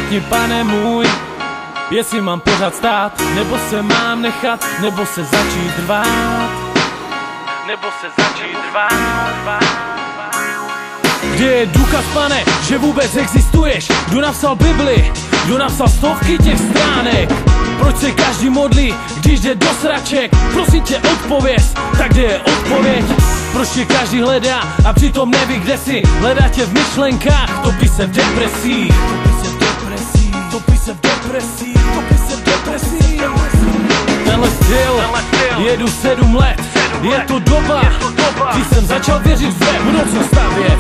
řekni, Pane můj, jestli mám pořád stát, nebo se mám nechat, nebo se začít rvát, nebo se začít rvát. Kde je důkaz, Pane, že vůbec existuješ? Kdo napsal Bibli? Kdo napsal stovky těch stránek? Proč se každý modlí, když jde do sraček? Prosím tě, odpověz, tak kde je odpověď? Proč tě každý hledá a přitom neví, kde jsi? Hledá tě v myšlenkách, topí se v depresích. Topí se v depresích. Tenhle styl jedu 7 let. Je to doba, když jsem začal věřit v své budoucnost stavět.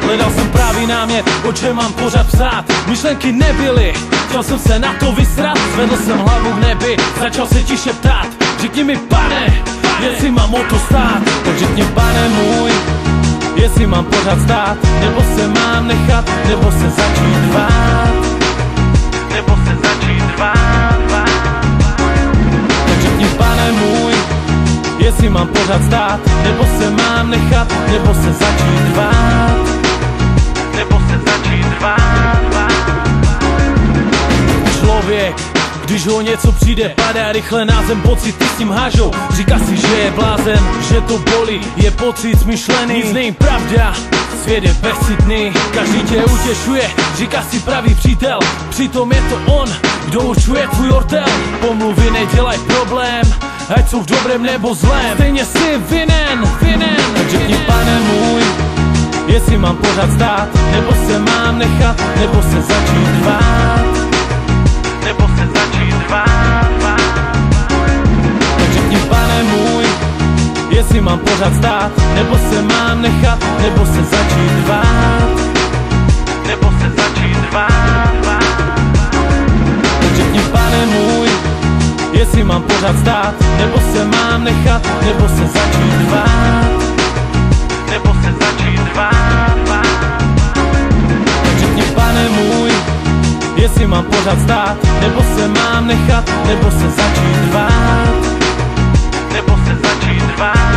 Hledal jsem právý námět, o čem mám pořád psát. Myšlenky nebyly, chtěl jsem se na to vysrat. Zvedl jsem hlavu k nebi, začal se tiše ptát. Řekni mi, Pane, jestli mám o to stát. Tak řekni, Pane můj, jestli mám pořád stát, nebo se mám nechat, nebo se začít rvát, nebo se začít rvát. Tak řekni, Pane můj, jestli mám pořád stát, nebo se mám nechat, nebo se začít rvát, nebo se začít rvát. Člověk, když ho něco přijde, padá rychle na zem, pocity s tím hážou. Říká si, že je blázen, že to bolí, je pocit smyšlený. Nic není pravda, svět je bezcitný, každý tě utěšuje, říká si pravý přítel. Přitom je to on, kdo určuje tvůj ortel. Pomluvy nedělaj problém, ať jsou v dobrém nebo zlém. Stejně jsi vinen. Tak řekni, Pane můj, jestli mám pořád stát, nebo se mám nechat, nebo se začít rvát, nebo se začít rvát. Tak řekni, Pane můj, jestli mám pořád stát, nebo se mám nechat, nebo se začít rvát, nebo se začít rvát. Tak řekni, Pane můj, jestli mám pořád stát, nebo se mám nechat, nebo se začít rvát, nebo se začít rvát. Tak řekni, Pane můj, jestli mám pořád stát, nebo se mám nechat, nebo se začít rvát, nebo se začít rvát.